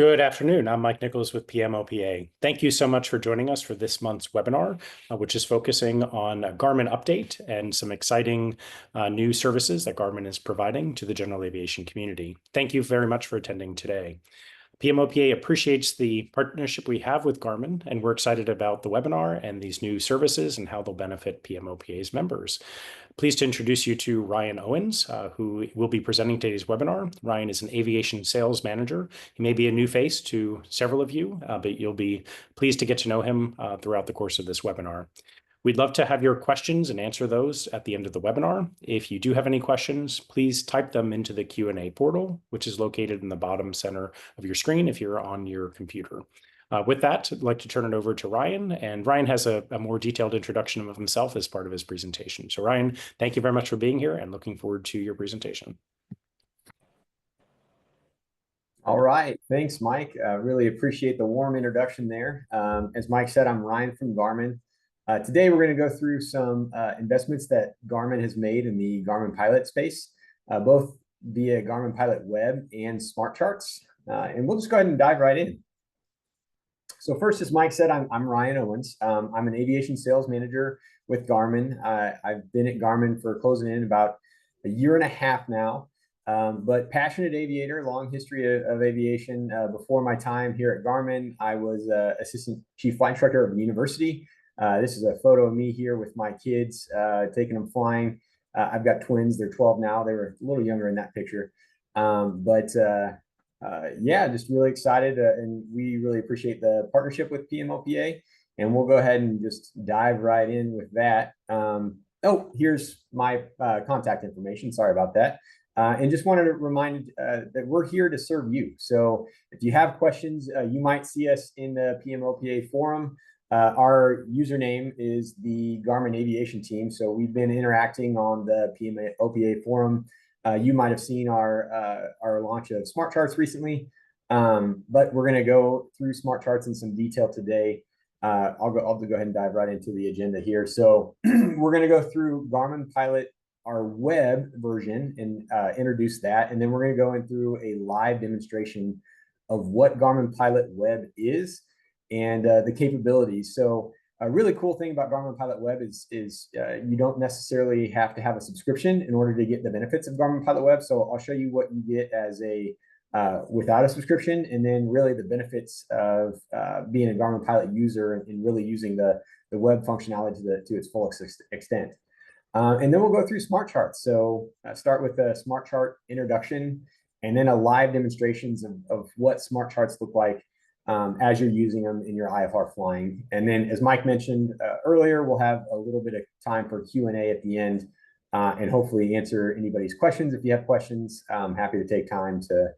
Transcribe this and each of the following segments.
Good afternoon. I'm Mike Nicholas with PMOPA. Thank you so much for joining us for this month's webinar, which is focusing on a Garmin update and some exciting new services that Garmin is providing to the general aviation community. Thank you very much for attending today. PMOPA appreciates the partnership we have with Garmin, and we're excited about the webinar and these new services and how they'll benefit PMOPA's members. Pleased to introduce you to Ryan Owens, who will be presenting today's webinar. Ryan is an aviation sales manager. He may be a new face to several of you, but you'll be pleased to get to know him throughout the course of this webinar. We'd love to have your questions and answer those at the end of the webinar. If you do have any questions, please type them into the Q&A portal, which is located in the bottom center of your screen if you're on your computer. With that, I'd like to turn it over to Ryan, and Ryan has a more detailed introduction of himself as part of his presentation. So Ryan, thank you very much for being here and looking forward to your presentation. All right, thanks, Mike. Really appreciate the warm introduction there. As Mike said, I'm Ryan from Garmin. Today, we're going to go through some investments that Garmin has made in the Garmin Pilot space, both via Garmin Pilot Web and Smart Charts. And we'll just go ahead and dive right in. So first, as Mike said, I'm Ryan Owens. I'm an aviation sales manager with Garmin. I've been at Garmin for closing in about a year and a half now, but passionate aviator, long history of aviation. Before my time here at Garmin, I was assistant chief flight instructor of the university. This is a photo of me here with my kids, taking them flying. I've got twins. They're 12 now. They were a little younger in that picture. Yeah, just really excited. And we really appreciate the partnership with PMOPA. And we'll go ahead and just dive right in with that. Oh, here's my contact information. Sorry about that. And just wanted to remind that we're here to serve you. So if you have questions, you might see us in the PMOPA forum. Our username is the Garmin Aviation Team. So we've been interacting on the PMOPA forum. You might have seen our launch of Smart Charts recently, but we're going to go through Smart Charts in some detail today. I'll go ahead and dive right into the agenda here. So we're going to go through Garmin Pilot, our web version, and introduce that. And then we're going to go in through a live demonstration of what Garmin Pilot Web is and the capabilities. So a really cool thing about Garmin Pilot Web is you don't necessarily have to have a subscription in order to get the benefits of Garmin Pilot Web. So I'll show you what you get as a without a subscription, and then really the benefits of being a Garmin Pilot user and really using the web functionality to its full extent. And then we'll go through Smart Charts. So start with a Smart Chart introduction, and then a live demonstrations of what Smart Charts look like as you're using them in your IFR flying. And then, as Mike mentioned earlier, we'll have a little bit of time for Q&A at the end, and hopefully answer anybody's questions. If you have questions, I'm happy to take time to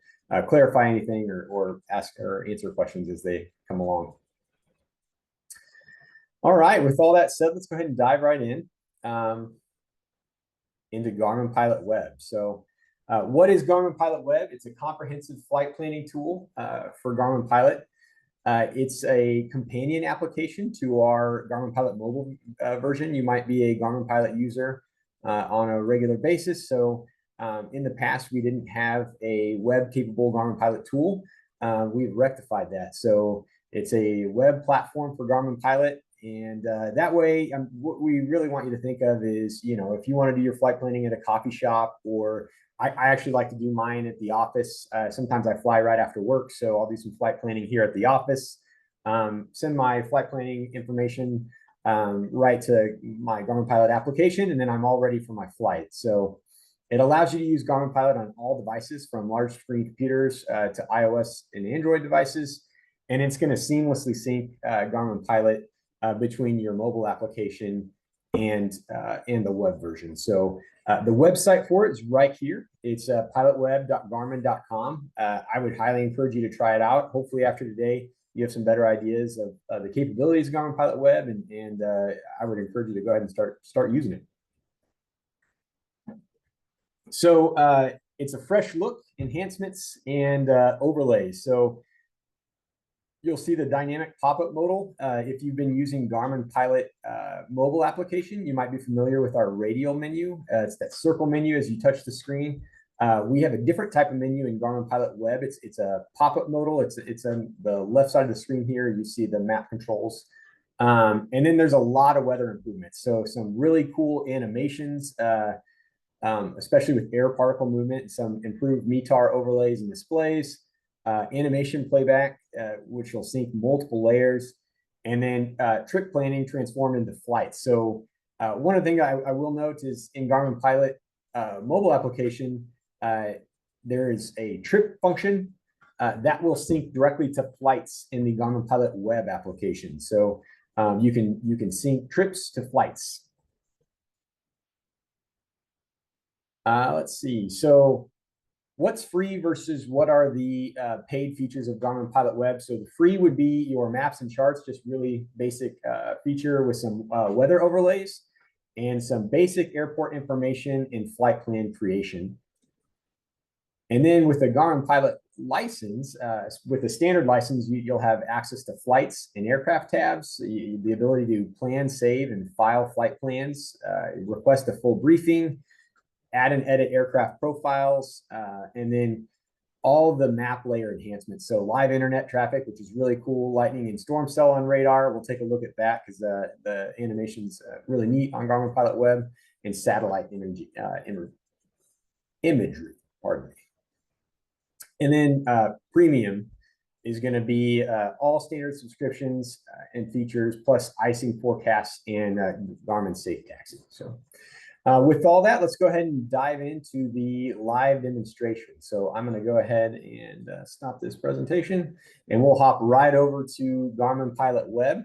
clarify anything or ask or answer questions as they come along. All right, with all that said, let's go ahead and dive right in into Garmin Pilot Web. So what is Garmin Pilot Web? It's a comprehensive flight planning tool for Garmin Pilot. It's a companion application to our Garmin Pilot mobile version. You might be a Garmin Pilot user on a regular basis. So in the past, we didn't have a web-capable Garmin Pilot tool. We've rectified that. So it's a web platform for Garmin Pilot. And that way, what we really want you to think of is, if you want to do your flight planning at a coffee shop, or I actually like to do mine at the office. Sometimes I fly right after work, so I'll do some flight planning here at the office. Send my flight planning information right to my Garmin Pilot application, and then I'm all ready for my flight. So it allows you to use Garmin Pilot on all devices, from large screen computers to iOS and Android devices. And it's going to seamlessly sync Garmin Pilot between your mobile application and the web version. So the website for it is right here. It's pilotweb.garmin.com. I would highly encourage you to try it out. Hopefully after today, you have some better ideas of the capabilities of Garmin Pilot Web, and I would encourage you to go ahead and start using it. So it's a fresh look, enhancements, and overlays. So you'll see the dynamic pop-up modal. If you've been using Garmin Pilot mobile application, you might be familiar with our radial menu. It's that circle menu as you touch the screen. We have a different type of menu in Garmin Pilot Web. It's a pop-up modal. It's on the left side of the screen here. You see the map controls. And then there's a lot of weather improvements. So some really cool animations, especially with air particle movement, some improved METAR overlays and displays, animation playback, which will sync multiple layers, and then trip planning transformed into flights. So one of the things I will note is in Garmin Pilot mobile application, there is a trip function that will sync directly to flights in the Garmin Pilot web application. So you can sync trips to flights. Let's see. So what's free versus what are the paid features of Garmin Pilot Web? So the free would be your maps and charts, just really basic feature with some weather overlays and some basic airport information and flight plan creation. And then with the Garmin Pilot license, with the standard license, you'll have access to flights and aircraft tabs, the ability to plan, save, and file flight plans, request a full briefing, add and edit aircraft profiles, and then all the map layer enhancements. So live internet traffic, which is really cool, lightning and storm cell on radar. We'll take a look at that because the animation's really neat on Garmin Pilot Web, and satellite imagery, pardon me. And then premium is going to be all standard subscriptions and features, plus icing forecasts and Garmin Safe Taxi. So with all that, let's go ahead and dive into the live demonstration. So I'm going to go ahead and stop this presentation, and we'll hop right over to Garmin Pilot Web.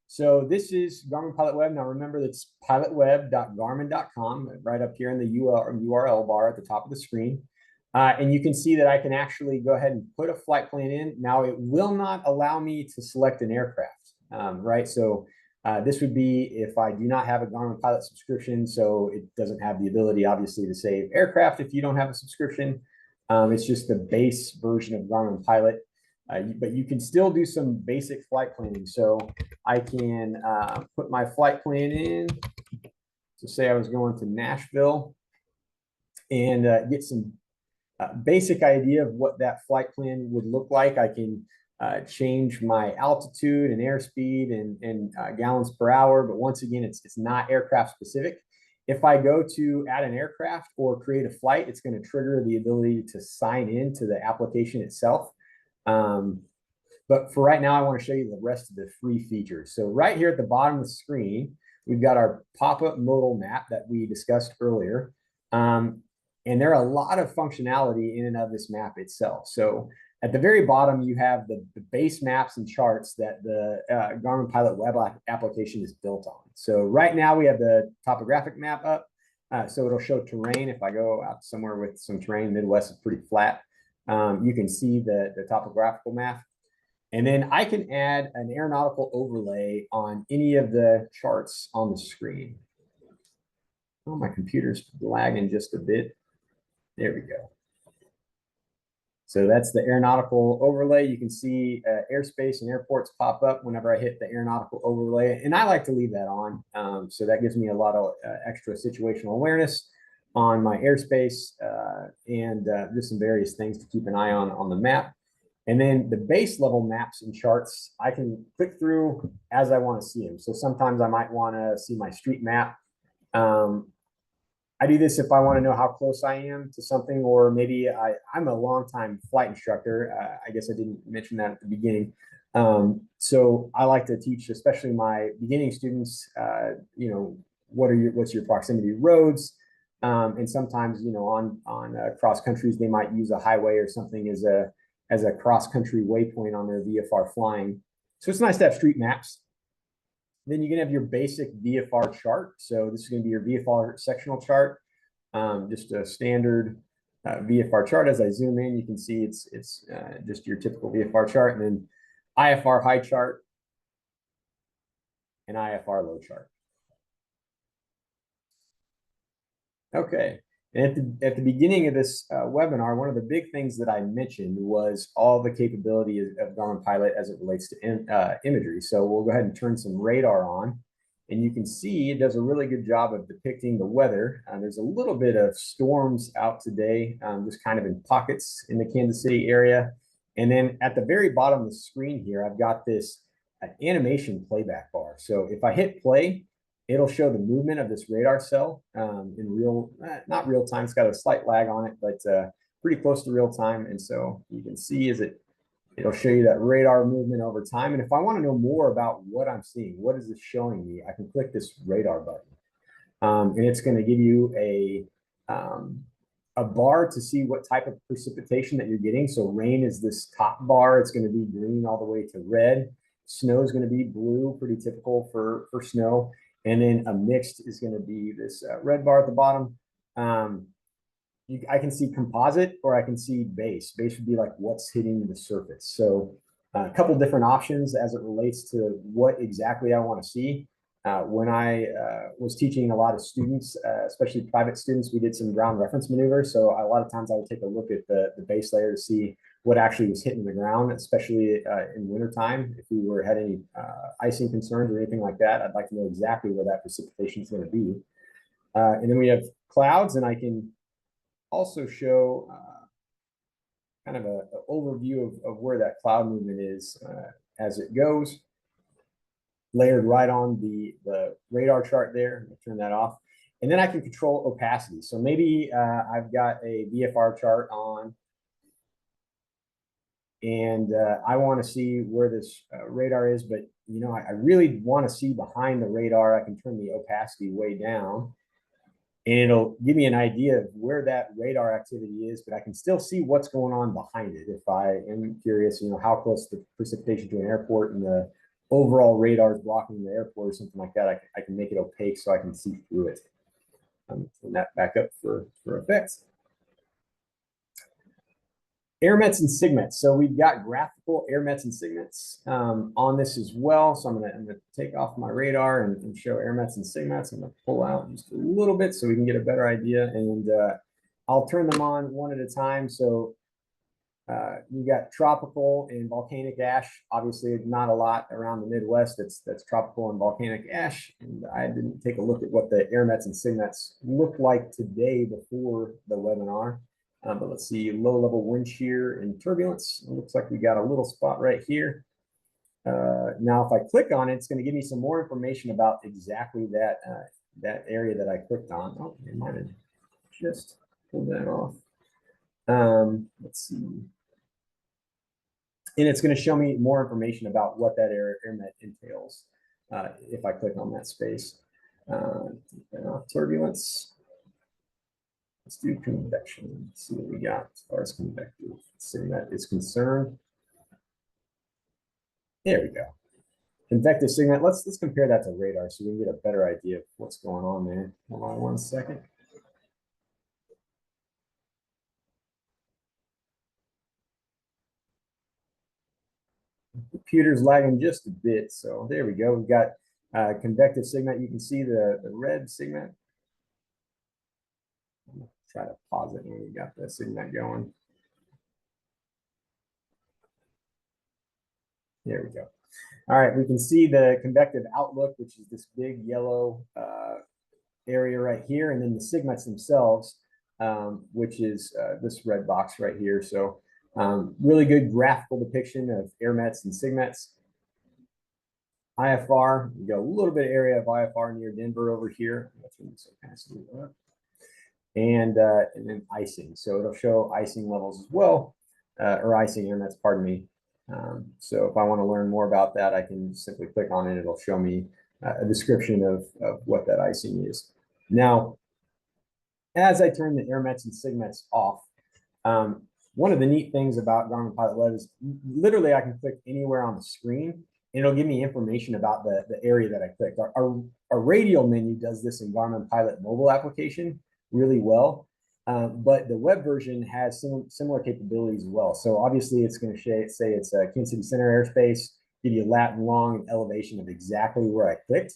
So this is Garmin Pilot Web. Now remember, that's pilotweb.garmin.com, right up here in the URL bar at the top of the screen. And you can see that I can actually go ahead and put a flight plan in. Now it will not allow me to select an aircraft, right? So this would be if I do not have a Garmin Pilot subscription, so it doesn't have the ability, obviously, to save aircraft if you don't have a subscription. It's just the base version of Garmin Pilot, but you can still do some basic flight planning. So I can put my flight plan in. So say I was going to Nashville, and get some basic idea of what that flight plan would look like. I can change my altitude and airspeed and gallons per hour, but once again, it's not aircraft specific. If I go to add an aircraft or create a flight, it's going to trigger the ability to sign into the application itself. But for right now, I want to show you the rest of the free features. So right here at the bottom of the screen, we've got our pop-up modal map that we discussed earlier. And there are a lot of functionality in and of this map itself. So at the very bottom, you have the base maps and charts that the Garmin Pilot web application is built on. So right now we have the topographic map up. So it'll show terrain. If I go out somewhere with some terrain, Midwest is pretty flat. You can see the topographical map. And then I can add an aeronautical overlay on any of the charts on the screen. Oh, my computer's lagging just a bit. There we go. So that's the aeronautical overlay. You can see airspace and airports pop up whenever I hit the aeronautical overlay. And I like to leave that on. So that gives me a lot of extra situational awareness on my airspace and just some various things to keep an eye on the map. And then the base level maps and charts, I can click through as I want to see them. So sometimes I might want to see my street map. I do this if I want to know how close I am to something, or maybe I'm a longtime flight instructor. I guess I didn't mention that at the beginning. So I like to teach, especially my beginning students, what's your proximity roads? And sometimes, on cross countries, they might use a highway or something as a cross country waypoint on their VFR flying. So it's nice to have street maps. Then you're going to have your basic VFR chart. So this is going to be your VFR sectional chart, just a standard VFR chart. As I zoom in, you can see it's just your typical VFR chart, and then IFR high chart and IFR low chart. Okay. And at the beginning of this webinar, one of the big things that I mentioned was all the capability of Garmin Pilot as it relates to imagery. So we'll go ahead and turn some radar on. And you can see it does a really good job of depicting the weather. There's a little bit of storms out today, just kind of in pockets in the Kansas City area. And then at the very bottom of the screen here, I've got this animation playback bar. So if I hit play, it'll show the movement of this radar cell in real, not real time. It's got a slight lag on it, but pretty close to real time. And so you can see it'll show you that radar movement over time. And if I want to know more about what I'm seeing, what is this showing me, I can click this radar button. And it's going to give you a bar to see what type of precipitation that you're getting. So rain is this top bar. It's going to be green all the way to red. Snow is going to be blue, pretty typical for snow. And then a mixed is going to be this red bar at the bottom. I can see composite or I can see base. Base would be like what's hitting the surface. So a couple different options as it relates to what exactly I want to see. When I was teaching a lot of students, especially private students, we did some ground reference maneuvers. So a lot of times I would take a look at the base layer to see what actually was hitting the ground, especially in wintertime. If we had any icing concerns or anything like that, I'd like to know exactly where that precipitation is going to be. And then we have clouds, and I can also show kind of an overview of where that cloud movement is as it goes, layered right on the radar chart there. I'll turn that off. And then I can control opacity. So maybe I've got a VFR chart on, and I want to see where this radar is, but I really want to see behind the radar. I can turn the opacity way down, and it'll give me an idea of where that radar activity is, but I can still see what's going on behind it. If I am curious, how close the precipitation to an airport and the overall radar is blocking the airport or something like that, I can make it opaque so I can see through it. Turn that back up for effects. Air mets and sigmets. So we've got graphical air mets and sigmets on this as well. So I'm gonna take off my radar and show air mets and sigmets. I'm gonna pull out just a little bit so we can get a better idea, and I'll turn them on one at a time. So you got tropical and volcanic ash. Obviously, not a lot around the Midwest that's tropical and volcanic ash. And I didn't take a look at what the air mets and sigmets looked like today before the webinar. But let's see, low-level wind shear and turbulence. It looks like we got a little spot right here. Now, if I click on it, it's going to give me some more information about exactly that area that I clicked on. Oh, I might have just pulled that off. Let's see. And it's going to show me more information about what that air met entails if I click on that space. Turbulence. Let's do convection. Let's see what we got as far as convective sigmet is concerned. There we go. Convective sigmet. Let's compare that to radar so we can get a better idea of what's going on there. Hold on one second. Computer's lagging just a bit, so there we go. We've got convective sigmet. You can see the red sigmet. I'm gonna try to pause it when we got the sigmet going. There we go. All right, we can see the convective outlook, which is this big yellow area right here, and then the sigmets themselves, which is this red box right here. So really good graphical depiction of air mets and sigmets. IFR, you got a little bit of area of IFR near Denver over here. And then icing. So it'll show icing levels as well, or icing air mets, pardon me. So if I want to learn more about that, I can simply click on it. It'll show me a description of what that icing is. Now, as I turn the air mets and sigmets off, one of the neat things about Garmin Pilot Web is literally I can click anywhere on the screen and it'll give me information about the area that I clicked. Our radial menu does this in Garmin Pilot mobile application really well, but the web version has similar capabilities as well. So obviously it's going to say it's a Kansas City Center airspace, give you a lat and long and elevation of exactly where I clicked.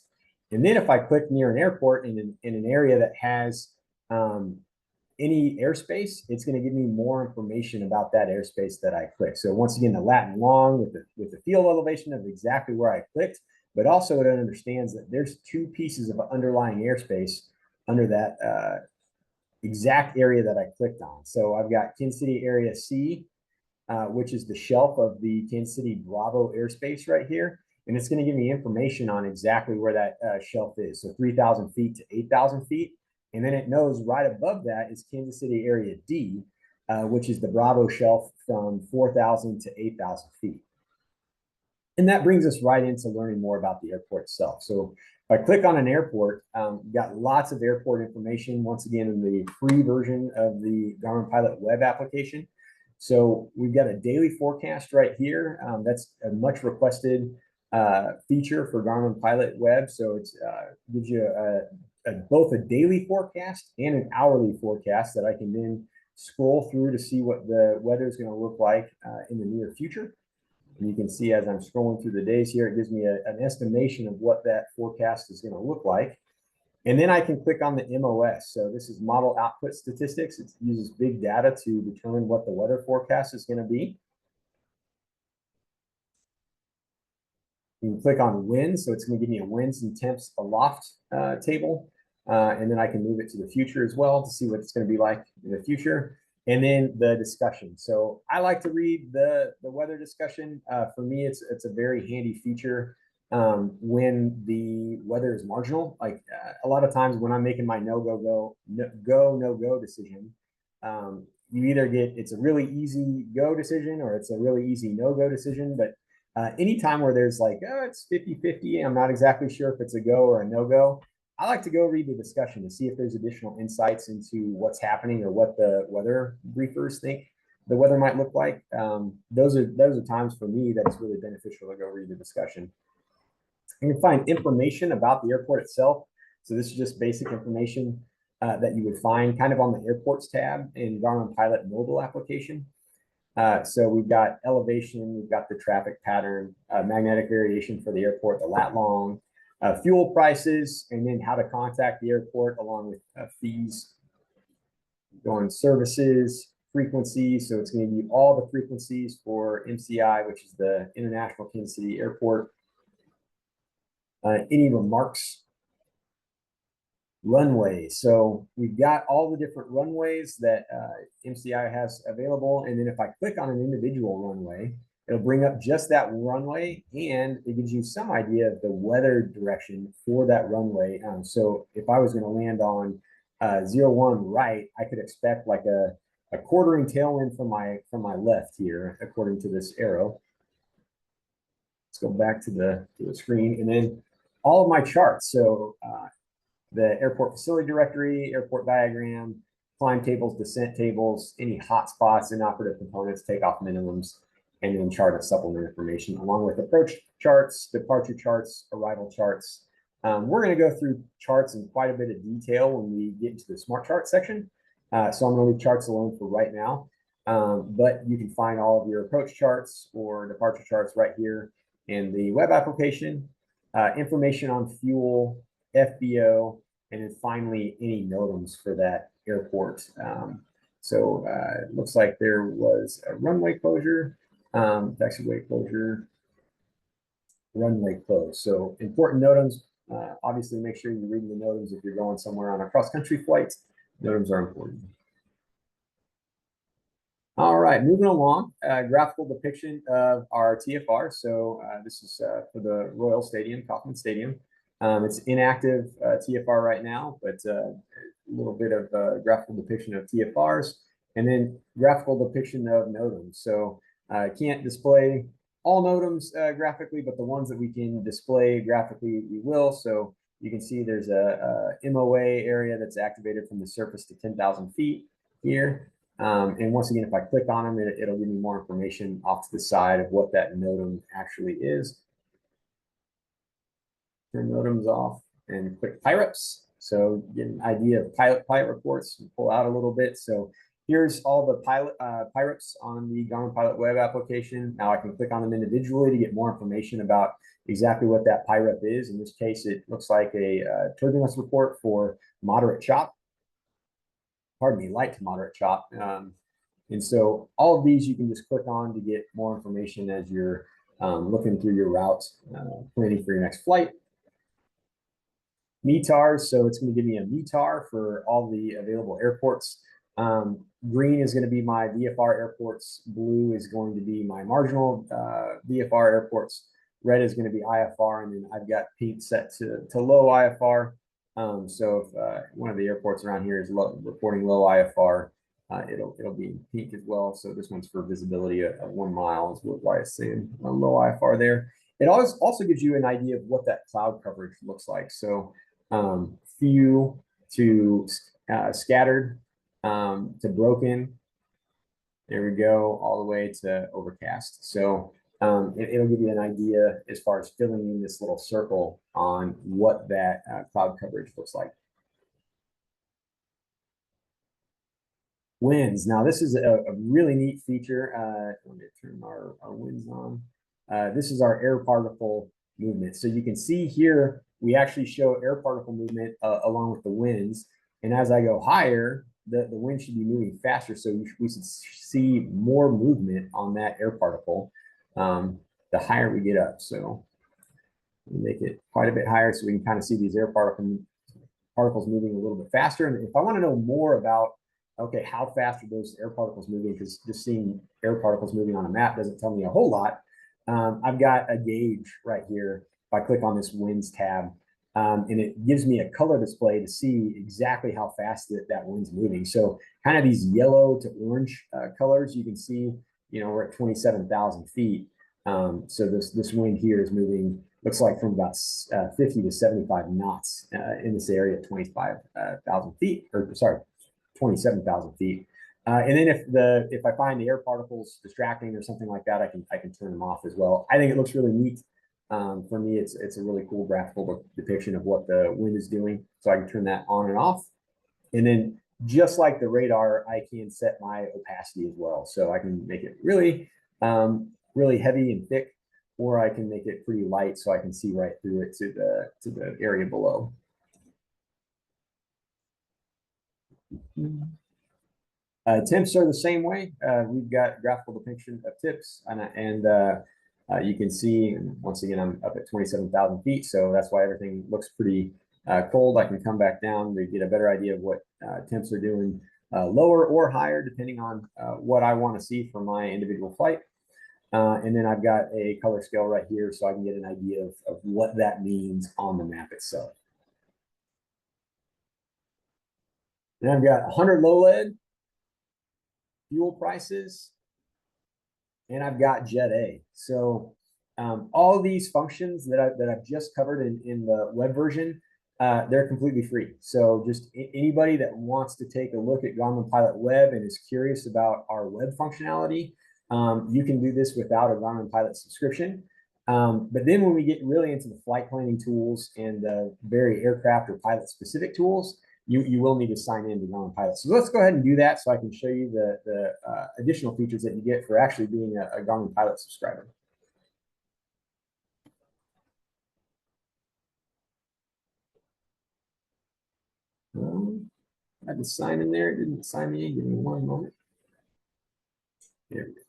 And then if I click near an airport in an area that has any airspace, it's going to give me more information about that airspace that I clicked. So once again, the lat and long with the field elevation of exactly where I clicked, but also it understands that there's two pieces of underlying airspace under that exact area that I clicked on. So I've got Kansas City Area C, which is the shelf of the Kansas City Bravo airspace right here. And it's going to give me information on exactly where that shelf is. So 3,000 feet to 8,000 feet. And then it knows right above that is Kansas City Area D, which is the Bravo shelf from 4,000 to 8,000 feet. And that brings us right into learning more about the airport itself. So if I click on an airport, you've got lots of airport information, once again, in the free version of the Garmin Pilot web application. So we've got a daily forecast right here. That's a much requested feature for Garmin Pilot web. So it gives you both a daily forecast and an hourly forecast that I can then scroll through to see what the weather is going to look like in the near future. And you can see as I'm scrolling through the days here, it gives me an estimation of what that forecast is going to look like. And then I can click on the MOS. So this is model output statistics. It uses big data to determine what the weather forecast is going to be. You can click on winds. So it's going to give me a winds and temps aloft table. And then I can move it to the future as well to see what it's going to be like in the future. And then the discussion. So I like to read the weather discussion. For me, it's a very handy feature when the weather is marginal. Like a lot of times when I'm making my no-go decision, you either get it's a really easy go decision or it's a really easy no-go decision. But anytime where there's like, oh, it's 50-50, I'm not exactly sure if it's a go or a no-go, I like to go read the discussion to see if there's additional insights into what's happening or what the weather briefers think the weather might look like. Those are times for me that it's really beneficial to go read the discussion. You can find information about the airport itself. So this is just basic information that you would find kind of on the airports tab in Garmin Pilot mobile application. So we've got elevation, we've got the traffic pattern, magnetic variation for the airport, the lat long, fuel prices, and then how to contact the airport along with fees, going services, frequencies. So it's going to give you all the frequencies for MCI, which is the International Kansas City Airport. Any remarks? Runway. So we've got all the different runways that MCI has available. And then if I click on an individual runway, it'll bring up just that runway and it gives you some idea of the weather direction for that runway. So if I was going to land on 01 right, I could expect like a quartering tailwind from my left here, according to this arrow. Let's go back to the screen and then all of my charts. So the airport facility directory, airport diagram, climb tables, descent tables, any hotspots, inoperative components, takeoff minimums, and then chart of supplement information, along with approach charts, departure charts, arrival charts. We're going to go through charts in quite a bit of detail when we get into the smart chart section. So I'm going to leave charts alone for right now. But you can find all of your approach charts or departure charts right here in the web application, information on fuel, FBO, and then finally any NOTAMs for that airport. So it looks like there was a runway closure, taxiway closure, runway close. So important NOTAMs. Obviously, make sure you're reading the NOTAMs if you're going somewhere on a cross-country flight. NOTAMs are important. All right, moving along, graphical depiction of our TFR. So this is for the Royal Stadium, Kauffman Stadium. It's inactive TFR right now, but a little bit of graphical depiction of TFRs, and then graphical depiction of NOTAMs. So can't display all NOTAMs graphically, but the ones that we can display graphically, we will. So you can see there's a MOA area that's activated from the surface to 10,000 feet here. And once again, if I click on them, it'll give me more information off to the side of what that NOTAM actually is. Turn NOTAMs off and click PIREPs. So get an idea of pilot reports and pull out a little bit. So here's all the PIREPs on the Garmin Pilot web application. Now I can click on them individually to get more information about exactly what that PIREP is. In this case, it looks like a turbulence report for moderate chop. Pardon me, light to moderate chop. And so all of these you can just click on to get more information as you're looking through your route, planning for your next flight. METARs, so it's going to give me a METAR for all the available airports. Green is going to be my VFR airports. Blue is going to be my marginal VFR airports. Red is going to be IFR, and then I've got pink set to low IFR. So if one of the airports around here is reporting low IFR, it'll be pink as well. So this one's for visibility of 1 mile is why it's saying low IFR there. It also gives you an idea of what that cloud coverage looks like. So few to scattered to broken. There we go, all the way to overcast. So it'll give you an idea as far as filling in this little circle on what that cloud coverage looks like. Winds. Now, this is a really neat feature. Let me turn our winds on. This is our air particle movement. So you can see here, we actually show air particle movement along with the winds. And as I go higher, the wind should be moving faster. So we should see more movement on that air particle the higher we get up. So make it quite a bit higher so we can kind of see these air particles moving a little bit faster. And if I want to know more about, okay, how fast are those air particles moving, because just seeing air particles moving on a map doesn't tell me a whole lot. I've got a gauge right here. If I click on this winds tab, and it gives me a color display to see exactly how fast that wind's moving. So kind of these yellow to orange colors, you can see, we're at 27,000 feet. So this wind here is moving, looks like from about 50 to 75 knots in this area at 25,000 feet, or sorry, 27,000 feet. And then if I find the air particles distracting or something like that, I can turn them off as well. I think it looks really neat. For me, it's a really cool graphical depiction of what the wind is doing. So I can turn that on and off. And then just like the radar, I can set my opacity as well. So I can make it really, really heavy and thick, or I can make it pretty light so I can see right through it to the area below. Temps are the same way. We've got graphical depiction of tips, and you can see, once again, I'm up at 27,000 feet, so that's why everything looks pretty cold. I can come back down to get a better idea of what temps are doing lower or higher, depending on what I want to see for my individual flight. And then I've got a color scale right here, so I can get an idea of what that means on the map itself. And I've got 100 low lead, fuel prices, and I've got Jet A. So all of these functions that I've just covered in the web version, they're completely free. So just anybody that wants to take a look at Garmin Pilot Web and is curious about our web functionality, you can do this without a Garmin Pilot subscription. But then when we get really into the flight planning tools and the very aircraft or pilot specific tools, you will need to sign in to Garmin Pilot. So let's go ahead and do that so I can show you the additional features that you get for actually being a Garmin Pilot subscriber. I had to sign in there. It didn't sign me in. Give me one moment. There we go.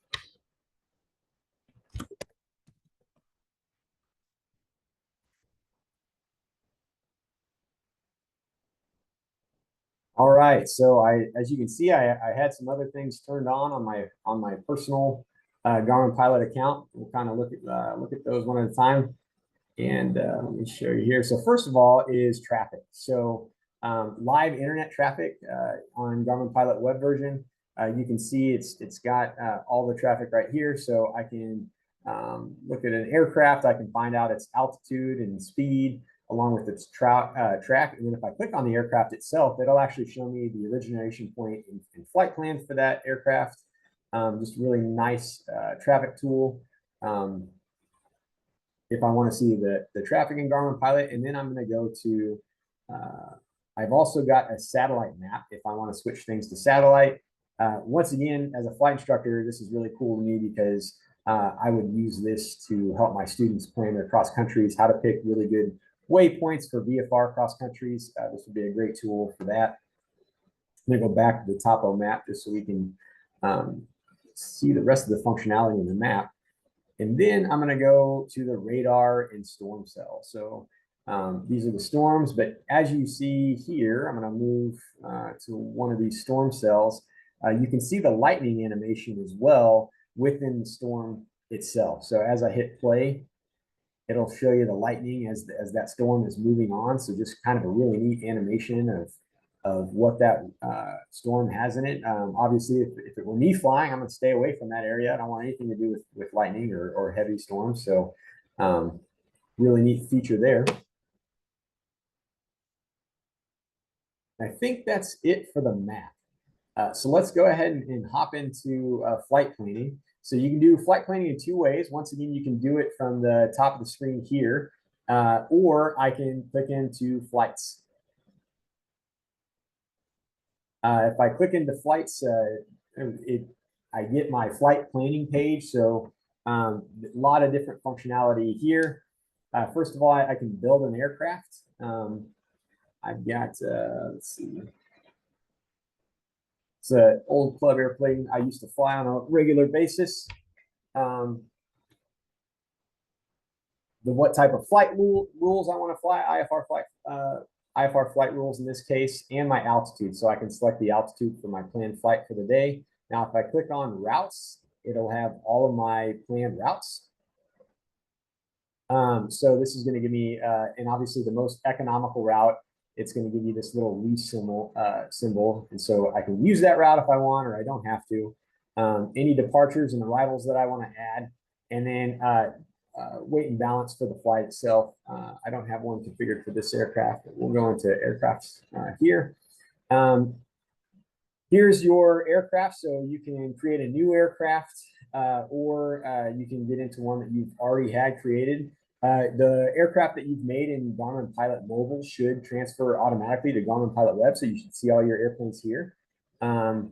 All right, so as you can see, I had some other things turned on my personal Garmin Pilot account. We'll kind of look at those one at a time, and let me show you here. So first of all is traffic. So live internet traffic on Garmin Pilot web version. You can see it's got all the traffic right here. So I can look at an aircraft. I can find out its altitude and speed, along with its track. And then if I click on the aircraft itself, it'll actually show me the origination point and flight plan for that aircraft. Just really nice traffic tool. If I want to see the traffic in Garmin Pilot, and then I'm going to go to, I've also got a satellite map if I want to switch things to satellite. Once again, as a flight instructor, this is really cool to me because I would use this to help my students plan their cross countries, how to pick really good waypoints for VFR cross countries. This would be a great tool for that. I'm gonna go back to the topo map just so we can see the rest of the functionality in the map. And then I'm going to go to the radar and storm cell. So these are the storms, but as you see here, I'm going to move to one of these storm cells. You can see the lightning animation as well within the storm itself. So as I hit play, it'll show you the lightning as that storm is moving on. So just kind of a really neat animation of what that storm has in it. Obviously, if it were me flying, I'm going to stay away from that area. I don't want anything to do with lightning or heavy storms. So really neat feature there. I think that's it for the map. So let's go ahead and hop into flight planning. So you can do flight planning in two ways. Once again, you can do it from the top of the screen here, or I can click into flights. If I click into flights, I get my flight planning page. So a lot of different functionality here. First of all, I can build an aircraft. I've got, let's see. It's an old club airplane I used to fly on a regular basis. The what type of flight rules I want to fly, IFR flight rules in this case, and my altitude. So I can select the altitude for my planned flight for the day. Now, if I click on routes, it'll have all of my planned routes. So this is going to give me, and obviously the most economical route, it's going to give you this little lease symbol. And so I can use that route if I want, or I don't have to. Any departures and arrivals that I want to add. And then weight and balance for the flight itself. I don't have one configured for this aircraft, but we'll go into aircrafts here. Here's your aircraft. So you can create a new aircraft or you can get into one that you've already had created. The aircraft that you've made in Garmin Pilot Mobile should transfer automatically to Garmin Pilot Web, so you should see all your airplanes here. You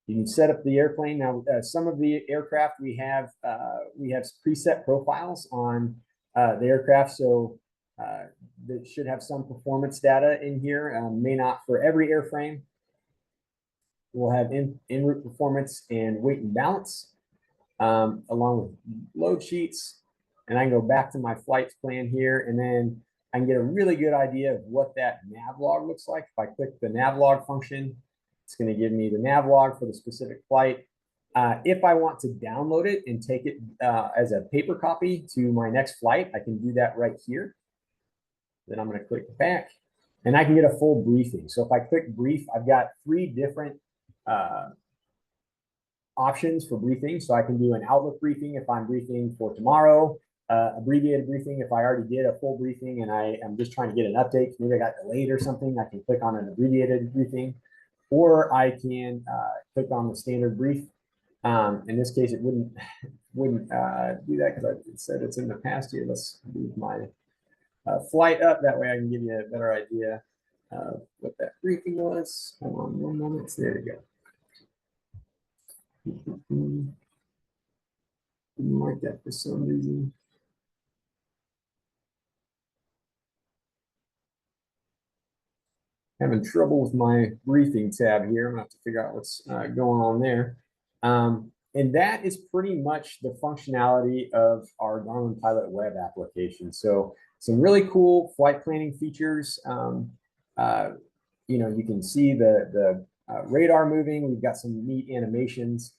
can set up the airplane. Now, some of the aircraft we have preset profiles on the aircraft, so that should have some performance data in here. May not for every airframe. We'll have en route performance and weight and balance, along with load sheets. And I can go back to my flights plan here, and then I can get a really good idea of what that nav log looks like. If I click the nav log function, it's going to give me the nav log for the specific flight. If I want to download it and take it as a paper copy to my next flight, I can do that right here. Then I'm going to click back, and I can get a full briefing. So if I click brief, I've got 3 different options for briefing. So I can do an Outlook briefing if I'm briefing for tomorrow, abbreviated briefing if I already did a full briefing and I am just trying to get an update. Maybe I got delayed or something. I can click on an abbreviated briefing, or I can click on the standard brief. In this case, it wouldn't do that because I said it's in the past here. Let's move my flight up. That way I can give you a better idea of what that briefing was. Hold on one moment. There you go. Didn't like that for some reason. Having trouble with my briefing tab here. I'm gonna have to figure out what's going on there. And that is pretty much the functionality of our Garmin Pilot Web application. So some really cool flight planning features. You know, you can see the radar moving. We've got some neat animations.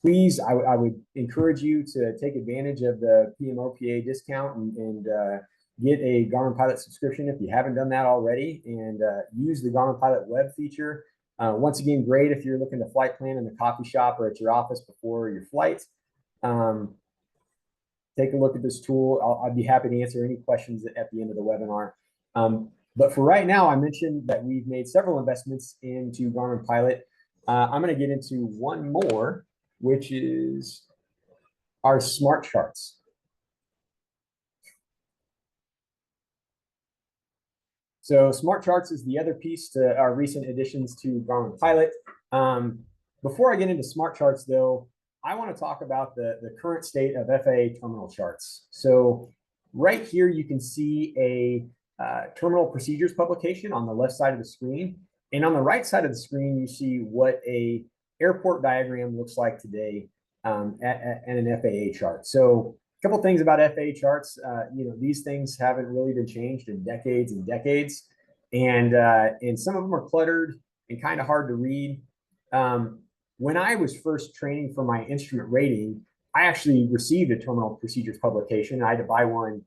Please, I would encourage you to take advantage of the PMOPA discount and get a Garmin Pilot subscription if you haven't done that already, and use the Garmin Pilot Web feature. Once again, great if you're looking to flight plan in the coffee shop or at your office before your flight. Take a look at this tool. I'd be happy to answer any questions at the end of the webinar. But for right now, I mentioned that we've made several investments into Garmin Pilot. I'm going to get into one more, which is our smart charts. So smart charts is the other piece to our recent additions to Garmin Pilot. Before I get into smart charts, though, I want to talk about the current state of FAA terminal charts. So right here, you can see a terminal procedures publication on the left side of the screen. And on the right side of the screen, you see what a airport diagram looks like today and an FAA chart. So a couple things about FAA charts. These things haven't really been changed in decades and decades, and some of them are cluttered and kind of hard to read. When I was first training for my instrument rating, I actually received a terminal procedures publication. I had to buy one,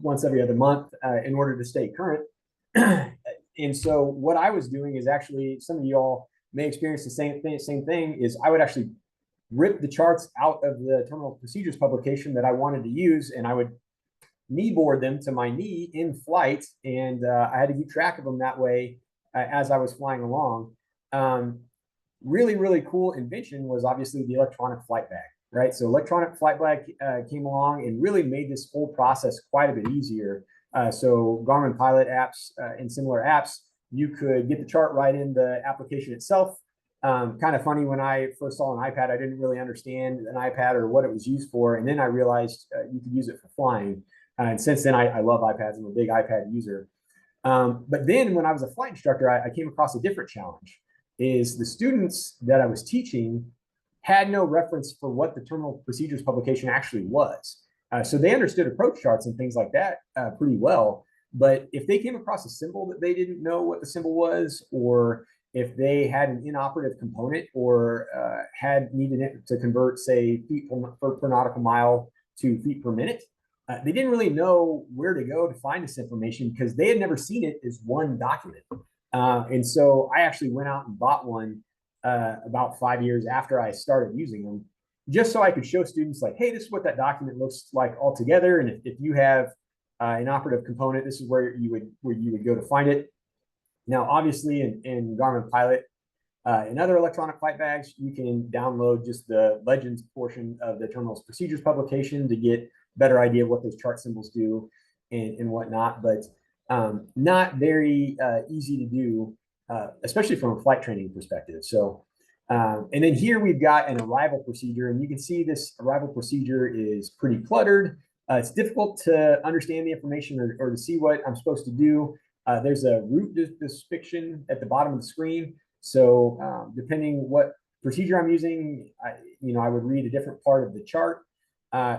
once every other month in order to stay current. And so what I was doing is actually, some of y'all may experience the same thing, is I would actually rip the charts out of the terminal procedures publication that I wanted to use, and I would knee board them to my knee in flight, and I had to keep track of them that way as I was flying along. Really, really cool invention was obviously the electronic flight bag, right? So electronic flight bag came along and really made this whole process quite a bit easier. So Garmin Pilot apps and similar apps, you could get the chart right in the application itself. Kind of funny, when I first saw an iPad, I didn't really understand an iPad or what it was used for. And then I realized you could use it for flying. And since then, I love iPads. I'm a big iPad user. But then when I was a flight instructor, I came across a different challenge. Is the students that I was teaching had no reference for what the terminal procedures publication actually was. So they understood approach charts and things like that pretty well. But if they came across a symbol that they didn't know what the symbol was, or if they had an inoperative component, or had needed it to convert, say, feet per nautical mile to feet per minute, they didn't really know where to go to find this information because they had never seen it as one document. And so I actually went out and bought one about 5 years after I started using them, just so I could show students, like, hey, this is what that document looks like all together. And if you have an operative component, this is where you would go to find it. Now, obviously, in Garmin Pilot and other electronic flight bags, you can download just the Legends portion of the Terminals Procedures publication to get better idea of what those chart symbols do and whatnot. But not very easy to do, especially from a flight training perspective. So, and then here we've got an arrival procedure, and you can see this arrival procedure is pretty cluttered. It's difficult to understand the information or to see what I'm supposed to do. There's a route description at the bottom of the screen. So depending what procedure I'm using, I would read a different part of the chart.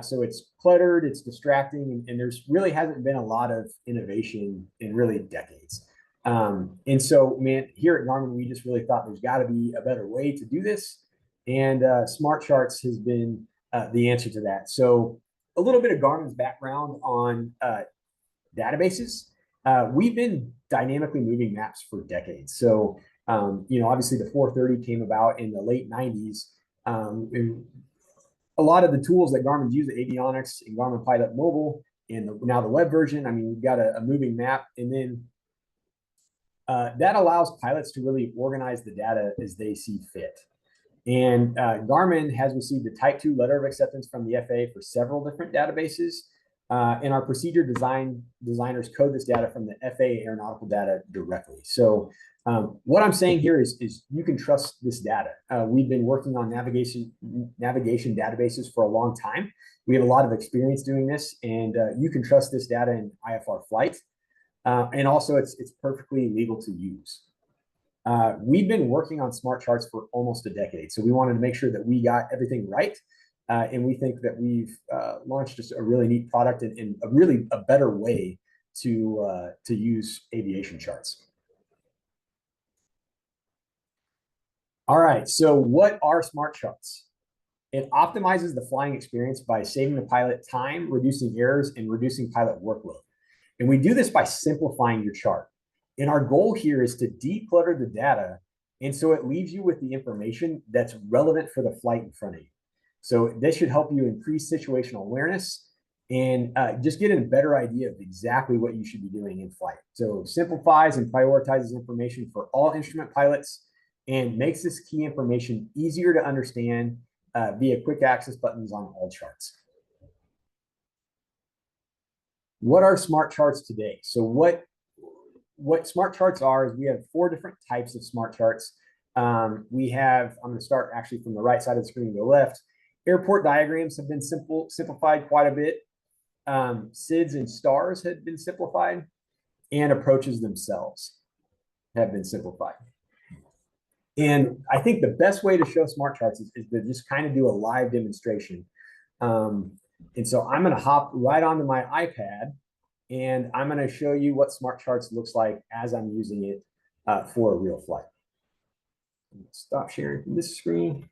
So it's cluttered, it's distracting, and there's really hasn't been a lot of innovation in really decades. And so, man, here at Garmin, we just really thought there's got to be a better way to do this. And Smart Charts has been the answer to that. So a little bit of Garmin's background on databases. We've been dynamically moving maps for decades. So, obviously the 430 came about in the late 90s. A lot of the tools that Garmin's use, the avionics and Garmin Pilot Mobile, and now the web version, I mean, we've got a moving map. And then that allows pilots to really organize the data as they see fit. And Garmin has received a Type 2 letter of acceptance from the FAA for several different databases. And our procedure designers code this data from the FAA aeronautical data directly. So what I'm saying here is you can trust this data. We've been working on navigation databases for a long time. We have a lot of experience doing this, and you can trust this data in IFR flight. And also, it's perfectly legal to use. We've been working on smart charts for almost a decade, so we wanted to make sure that we got everything right. And we think that we've launched just a really neat product and a better way to use aviation charts. All right, so what are smart charts? It optimizes the flying experience by saving the pilot time, reducing errors, and reducing pilot workload. And we do this by simplifying your chart. And our goal here is to declutter the data, and so it leaves you with the information that's relevant for the flight in front of you. So this should help you increase situational awareness and just get a better idea of exactly what you should be doing in flight. So simplifies and prioritizes information for all instrument pilots and makes this key information easier to understand via quick access buttons on all charts. What are smart charts today? So what smart charts are is we have 4 different types of smart charts. I'm going to start actually from the right side of the screen to the left. Airport diagrams have been simplified quite a bit. SIDS and stars have been simplified. and approaches themselves have been simplified. And I think the best way to show smart charts is to just kind of do a live demonstration. And so I'm going to hop right onto my iPad, and I'm going to show you what smart charts looks like as I'm using it for a real flight. Stop sharing from this screen.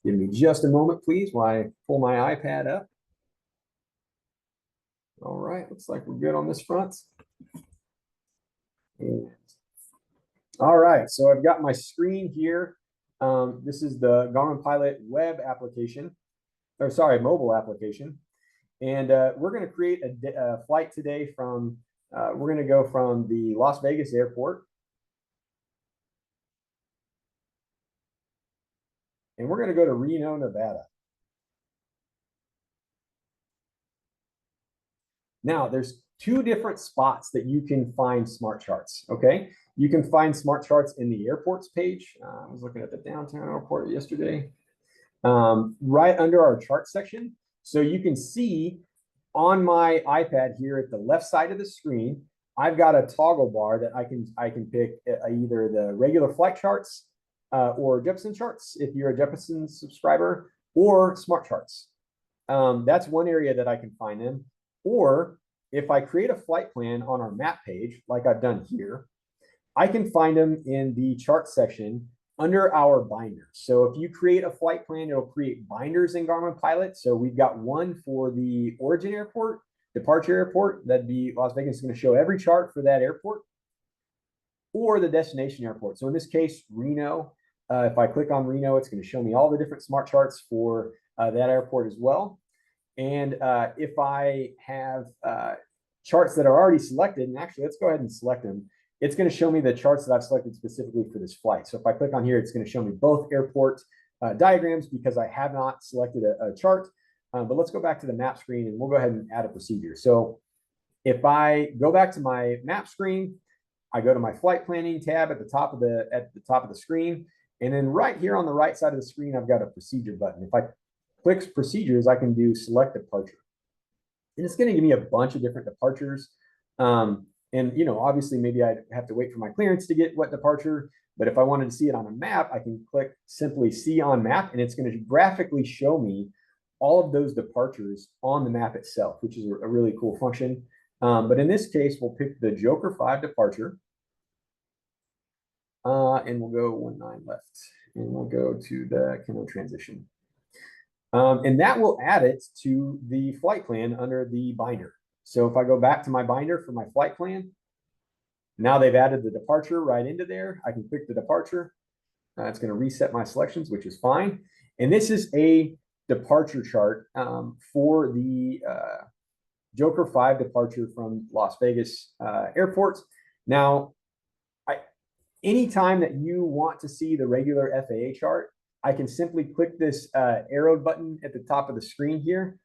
Give me just a moment, please, while I pull my iPad up. All right, looks like we're good on this front. And, all right, so I've got my screen here. This is the Garmin Pilot web application, or sorry, mobile application. And we're going to create a flight today from, we're going to go from the Las Vegas airport. And we're going to go to Reno, Nevada. Now, there's two different spots that you can find smart charts, okay? You can find smart charts in the airports page. I was looking at the downtown airport yesterday. Right under our chart section. So you can see on my iPad here at the left side of the screen, I've got a toggle bar that I can pick either the regular flight charts or Jeppesen charts if you're a Jeppesen subscriber, or smart charts. That's one area that I can find them. Or if I create a flight plan on our map page, like I've done here, I can find them in the chart section under our binders. So if you create a flight plan, it'll create binders in Garmin Pilot. So we've got one for the origin airport, departure airport. That'd be Las Vegas. Is going to show every chart for that airport, or the destination airport. So in this case, Reno. If I click on Reno, it's going to show me all the different smart charts for that airport as well. And if I have charts that are already selected, and actually, let's go ahead and select them. It's going to show me the charts that I've selected specifically for this flight. So if I click on here, it's going to show me both airport diagrams because I have not selected a chart. But let's go back to the map screen, and we'll go ahead and add a procedure. So if I go back to my map screen, I go to my flight planning tab at the top of the screen, and then right here on the right side of the screen, I've got a procedure button. If I click procedures, I can do select departure, and it's going to give me a bunch of different departures. And you know, obviously, maybe I'd have to wait for my clearance to get what departure. But if I wanted to see it on a map, I can click simply see on map, and it's going to graphically show me all of those departures on the map itself, which is a really cool function. But in this case, we'll pick the Joker 5 departure. And we'll go 19 left, and we'll go to the Kino transition. And that will add it to the flight plan under the binder. So if I go back to my binder for my flight plan, now they've added the departure right into there. I can click the departure. It's going to reset my selections, which is fine. And this is a departure chart for the Joker 5 departure from Las Vegas airport. Now, anytime that you want to see the regular FAA chart, I can simply click this arrow button at the top of the screen here.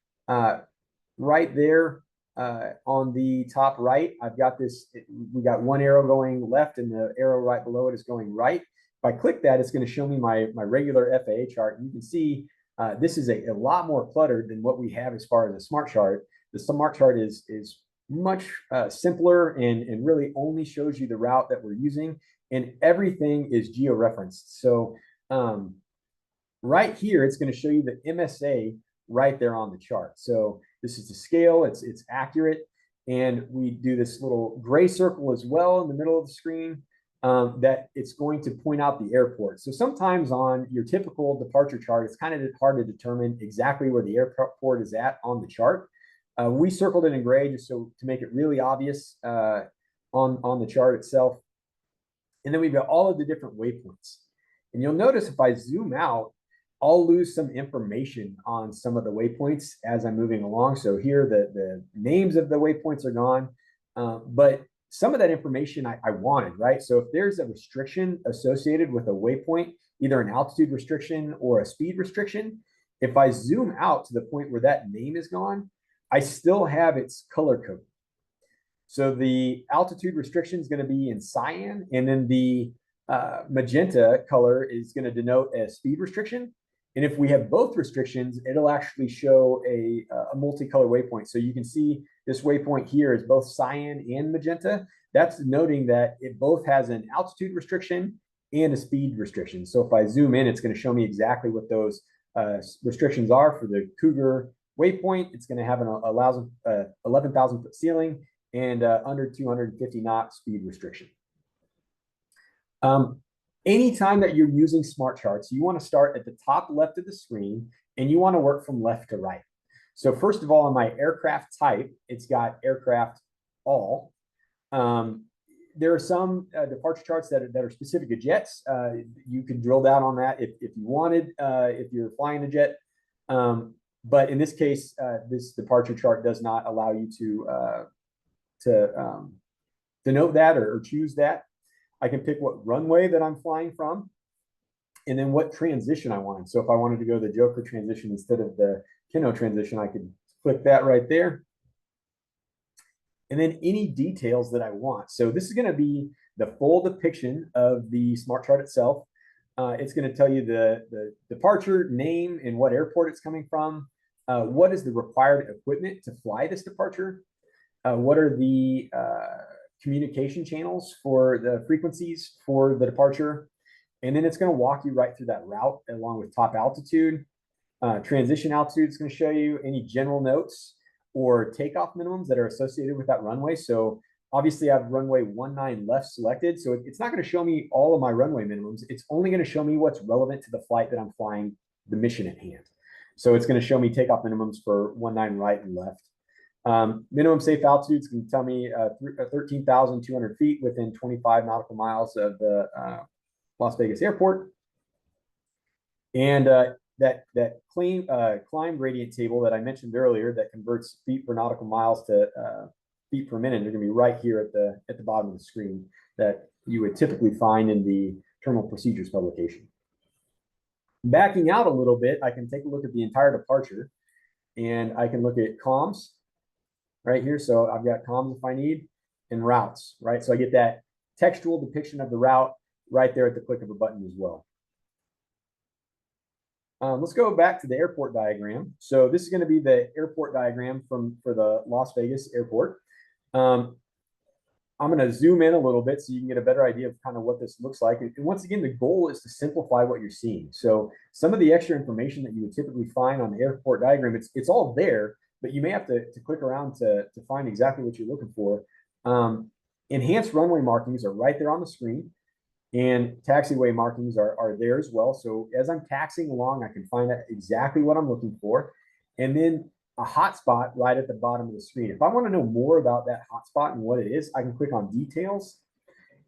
Right there on the top right, I've got this, we got one arrow going left and the arrow right below it is going right. If I click that, it's going to show me my regular FAA chart. And you can see this is a lot more cluttered than what we have as far as a smart chart. The smart chart is much simpler and really only shows you the route that we're using. And everything is geo-referenced. So right here, it's going to show you the MSA right there on the chart. So this is the scale, it's accurate. And we do this little gray circle as well in the middle of the screen that it's going to point out the airport. So sometimes on your typical departure chart, it's kind of hard to determine exactly where the airport is at on the chart. We circled it in gray just so to make it really obvious on the chart itself. And then we've got all of the different waypoints. And you'll notice if I zoom out, I'll lose some information on some of the waypoints as I'm moving along. So here, the names of the waypoints are gone. But some of that information I wanted, right? So if there's a restriction associated with a waypoint, either an altitude restriction or a speed restriction, if I zoom out to the point where that name is gone, I still have its color code. So the altitude restriction is going to be in cyan, and then the magenta color is going to denote a speed restriction. And if we have both restrictions, it'll actually show a multicolor waypoint. So you can see this waypoint here is both cyan and magenta. That's noting that it both has an altitude restriction and a speed restriction. So if I zoom in, it's going to show me exactly what those restrictions are. For the Cougar waypoint, it's going to have an 11,000 foot ceiling and under 250 knot speed restriction. Anytime that you're using smart charts, you want to start at the top left of the screen and you want to work from left to right. So first of all, on my aircraft type, it's got aircraft all. There are some departure charts that are specific to jets. You could drill down on that if you wanted, if you're flying a jet. But in this case, this departure chart does not allow you to denote that or choose that. I can pick what runway that I'm flying from, and then what transition I wanted. So if I wanted to go the Joker transition instead of the Kino transition, I could click that right there. And then any details that I want. So this is going to be the full depiction of the smart chart itself. It's going to tell you the departure name and what airport it's coming from. What is the required equipment to fly this departure? What are the communication channels for the frequencies for the departure? And then it's going to walk you right through that route along with top altitude. Transition altitude is going to show you any general notes or takeoff minimums that are associated with that runway. So obviously I have runway 19 left selected. So it's not going to show me all of my runway minimums. It's only going to show me what's relevant to the flight that I'm flying, the mission at hand. So it's going to show me takeoff minimums for 19 right and left. Minimum safe altitudes can tell me 13,200 feet within 25 nautical miles of the Las Vegas airport. And that climb gradient table that I mentioned earlier that converts feet per nautical miles to feet per minute, they're going to be right here at the bottom of the screen that you would typically find in the terminal procedures publication. Backing out a little bit, I can take a look at the entire departure, and I can look at comms right here. So I've got comms if I need, and routes, right? So I get that textual depiction of the route right there at the click of a button as well. Let's go back to the airport diagram. So this is going to be the airport diagram for the Las Vegas airport. I'm going to zoom in a little bit so you can get a better idea of kind of what this looks like. And once again, the goal is to simplify what you're seeing. So some of the extra information that you would typically find on the airport diagram, it's all there, but you may have to click around to find exactly what you're looking for. Enhanced runway markings are right there on the screen, and taxiway markings are there as well. So as I'm taxiing along, I can find out exactly what I'm looking for. And then a hotspot right at the bottom of the screen. If I want to know more about that hotspot and what it is, I can click on details,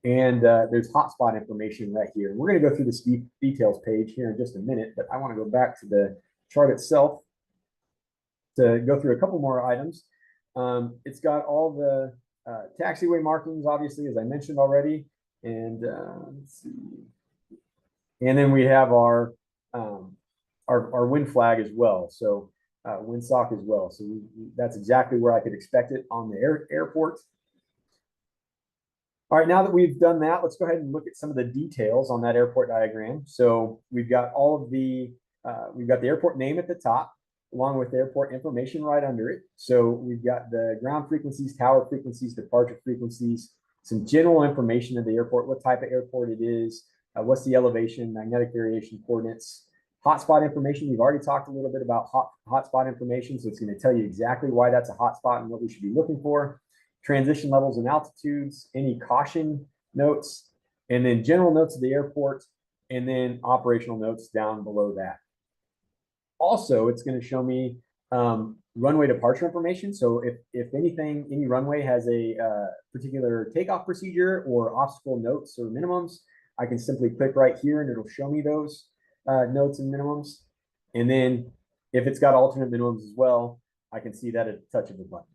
and there's hotspot information right here. We're going to go through this details page here in just a minute, but I want to go back to the chart itself to go through a couple more items. It's got all the taxiway markings, obviously, as I mentioned already. And let's see. And then we have our wind flag as well. So windsock as well. So that's exactly where I could expect it on the airport. All right, now that we've done that, let's go ahead and look at some of the details on that airport diagram. So we've got all of the, we've got the airport name at the top, along with airport information right under it. So we've got the ground frequencies, tower frequencies, departure frequencies, some general information of the airport, what type of airport it is, what's the elevation, magnetic variation coordinates, hotspot information. We've already talked a little bit about hotspot information, so it's going to tell you exactly why that's a hotspot and what we should be looking for. Transition levels and altitudes, any caution notes, and then general notes of the airport, and then operational notes down below that. Also, it's going to show me runway departure information. So if anything, any runway has a particular takeoff procedure or obstacle notes or minimums, I can simply click right here and it'll show me those notes and minimums. And then if it's got alternate minimums as well, I can see that at a touch of a button.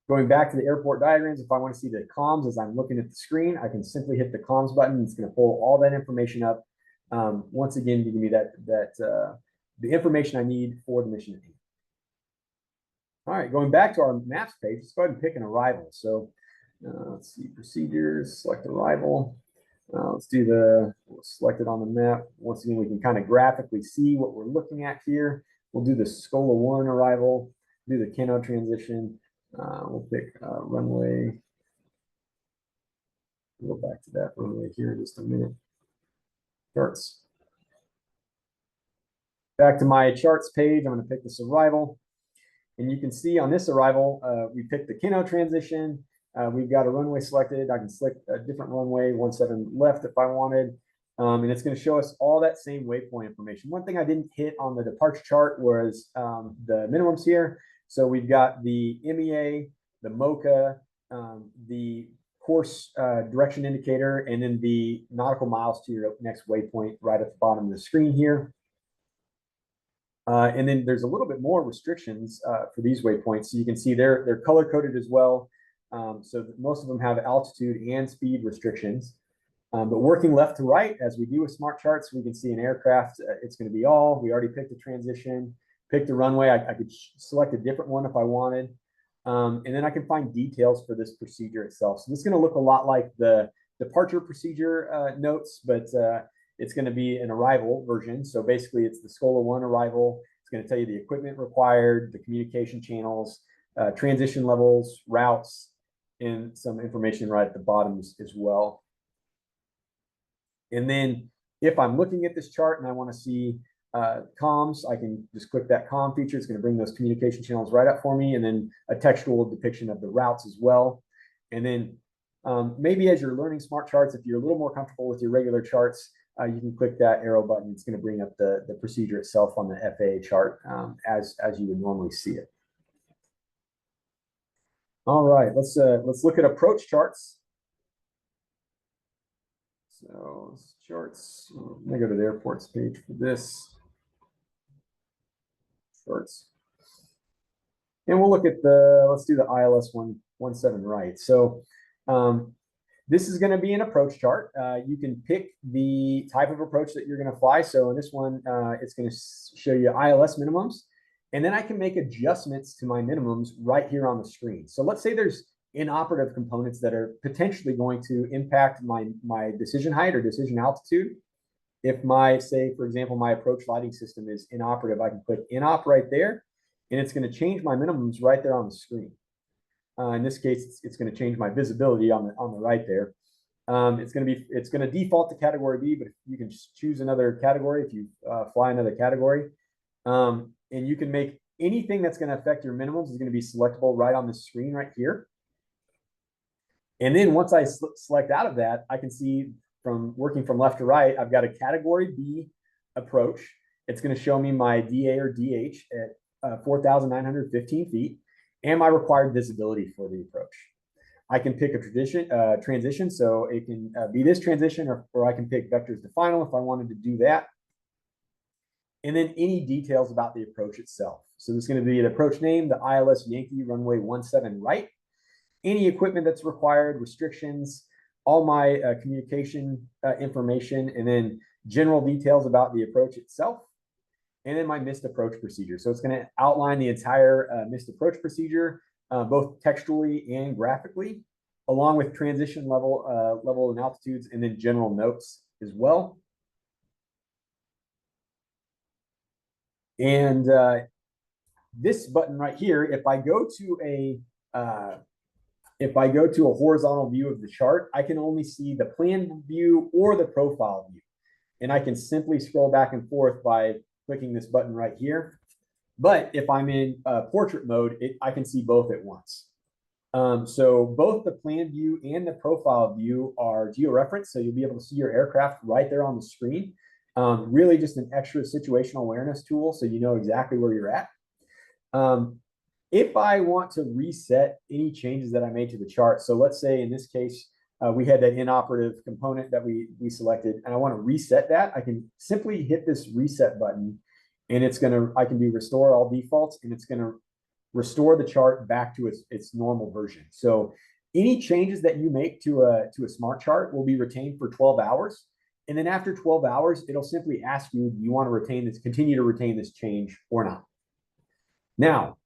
Going back to the airport diagrams, if I want to see the comms as I'm looking at the screen, I can simply hit the comms button. It's going to pull all that information up. Once again, giving me the information I need for the mission at hand. All right, going back to our maps page, let's go ahead and pick an arrival. So let's see, procedures, select arrival. Let's do we'll select it on the map. Once again, we can kind of graphically see what we're looking at here. We'll do the SCOLA 1 arrival, do the Keno transition. We'll pick runway. We'll go back to that runway here in just a minute. Charts. Back to my charts page, I'm going to pick this arrival. And you can see on this arrival, we picked the Keno transition. We've got a runway selected. I can select a different runway, 17 left if I wanted. And it's going to show us all that same waypoint information. One thing I didn't hit on the departure chart was the minimums here. So we've got the MEA, the MOCA, the course direction indicator, and then the nautical miles to your next waypoint right at the bottom of the screen here. And then there's a little bit more restrictions for these waypoints. So you can see they're color coded as well. So most of them have altitude and speed restrictions. But working left to right, as we do with smart charts, we can see an aircraft, it's going to be all. We already picked a transition, picked a runway. I could select a different one if I wanted. And then I can find details for this procedure itself. So this is going to look a lot like the departure procedure notes, but it's going to be an arrival version. So basically, it's the SCOLA 1 arrival. It's going to tell you the equipment required, the communication channels, transition levels, routes, and some information right at the bottom as well. And then if I'm looking at this chart and I want to see comms, I can just click that comm feature. It's going to bring those communication channels right up for me, and then a textual depiction of the routes as well. And then maybe as you're learning smart charts, if you're a little more comfortable with your regular charts, you can click that arrow button. It's going to bring up the procedure itself on the FAA chart as you would normally see it. All right, let's look at approach charts. So charts. I'm gonna go to the airports page for this. Charts. And we'll look at let's do the ILS 117 right. So this is going to be an approach chart. You can pick the type of approach that you're going to fly. So in this one, it's going to show you ILS minimums. And then I can make adjustments to my minimums right here on the screen. So let's say there's inoperative components that are potentially going to impact my decision height or decision altitude. If say, for example, my approach lighting system is inoperative, I can click inop right there, and it's going to change my minimums right there on the screen. In this case, it's going to change my visibility on the right there. It's going to default to category B, but you can choose another category if you fly another category. And you can make anything that's going to affect your minimums is going to be selectable right on the screen right here. And then once I select out of that, I can see from working from left to right, I've got a category B approach. It's going to show me my DA or DH at 4,915 feet and my required visibility for the approach. I can pick a transition, so it can be this transition, or I can pick vectors to final if I wanted to do that. And then any details about the approach itself. So this is going to be the approach name, the ILS Yankee runway 17 right, any equipment that's required, restrictions, all my communication information, and then general details about the approach itself, and then my missed approach procedure. So it's going to outline the entire missed approach procedure, both textually and graphically, along with transition level and altitudes, and then general notes as well. And this button right here, if I go to a horizontal view of the chart, I can only see the plan view or the profile view. And I can simply scroll back and forth by clicking this button right here. But if I'm in portrait mode, I can see both at once. So both the plan view and the profile view are georeferenced, so you'll be able to see your aircraft right there on the screen. Really just an extra situational awareness tool, so you know exactly where you're at. If I want to reset any changes that I made to the chart, so let's say in this case, we had that inoperative component that we selected, and I want to reset that, I can simply hit this reset button, and I can do restore all defaults, and it's going to restore the chart back to its normal version. So any changes that you make to a smart chart will be retained for 12 hours. And then after 12 hours, it'll simply ask you, do you want to continue to retain this change or not? Now,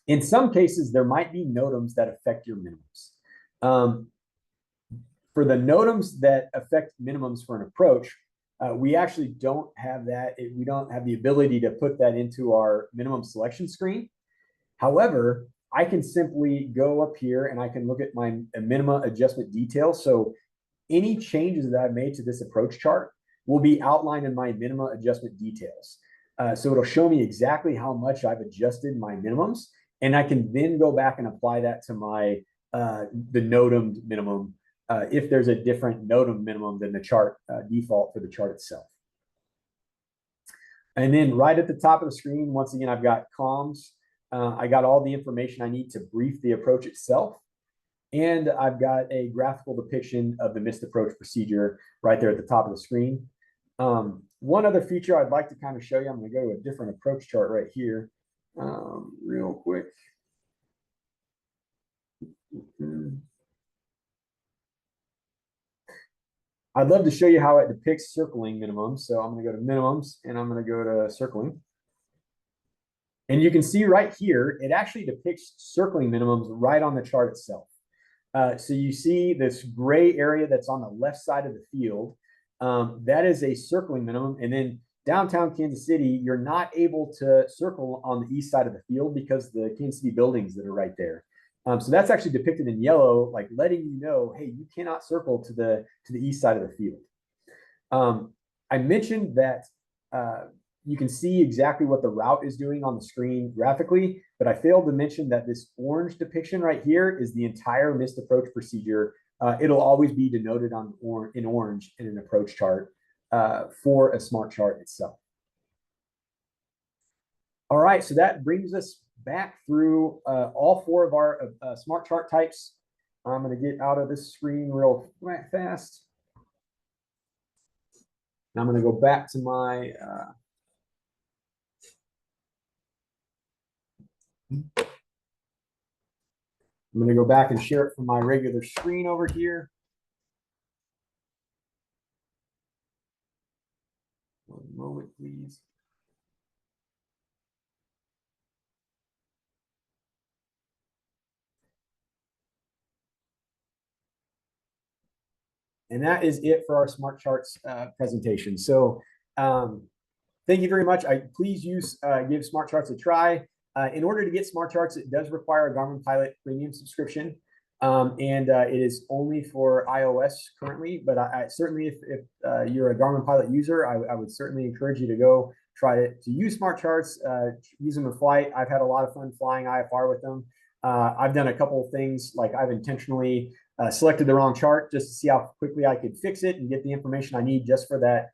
in some cases, there might be NOTAMs that affect your minimums. For the NOTAMs that affect minimums for an approach, we actually don't have that. We don't have the ability to put that into our minimum selection screen. However, I can simply go up here and I can look at my minima adjustment details. So any changes that I've made to this approach chart will be outlined in my minima adjustment details. So it'll show me exactly how much I've adjusted my minimums, and I can then go back and apply that to my the NOTAM minimum if there's a different NOTAM minimum than the chart default for the chart itself. And then right at the top of the screen, once again, I've got comms. I got all the information I need to brief the approach itself. And I've got a graphical depiction of the missed approach procedure right there at the top of the screen. One other feature I'd like to kind of show you, I'm going to go to a different approach chart right here real quick. I'd love to show you how it depicts circling minimums. So I'm going to go to minimums and I'm going to go to circling. And you can see right here, it actually depicts circling minimums right on the chart itself. So you see this gray area that's on the left side of the field. That is a circling minimum. And then downtown Kansas City, you're not able to circle on the east side of the field because the Kansas City buildings that are right there. So that's actually depicted in yellow, like letting you know, hey, you cannot circle to the east side of the field. I mentioned that you can see exactly what the route is doing on the screen graphically, but I failed to mention that this orange depiction right here is the entire missed approach procedure. It'll always be denoted in orange in an approach chart for a smart chart itself. All right, so that brings us back through all four of our smart chart types. I'm going to get out of this screen real fast. And I'm going to go back to my I'm going to go back and share it from my regular screen over here. One moment, please. And that is it for our smart charts presentation. So thank you very much. Please give smart charts a try. In order to get smart charts, it does require a Garmin Pilot premium subscription. And it is only for iOS currently, but I certainly, if you're a Garmin Pilot user, I would certainly encourage you to go try to use smart charts, use them in flight. I've had a lot of fun flying IFR with them. I've done a couple of things, like I've intentionally selected the wrong chart just to see how quickly I could fix it and get the information I need just for that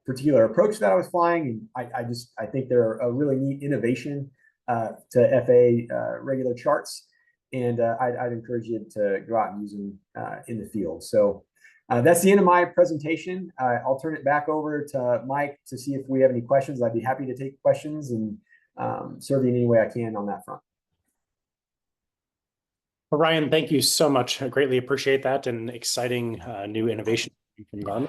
particular approach that I was flying. And I think they're a really neat innovation to FA regular charts. And I'd encourage you to go out and use them in the field. So that's the end of my presentation. I'll turn it back over to Mike to see if we have any questions. I'd be happy to take questions and serve you in any way I can on that front. Well, Ryan, thank you so much. I greatly appreciate that, and exciting new innovation from Garmin.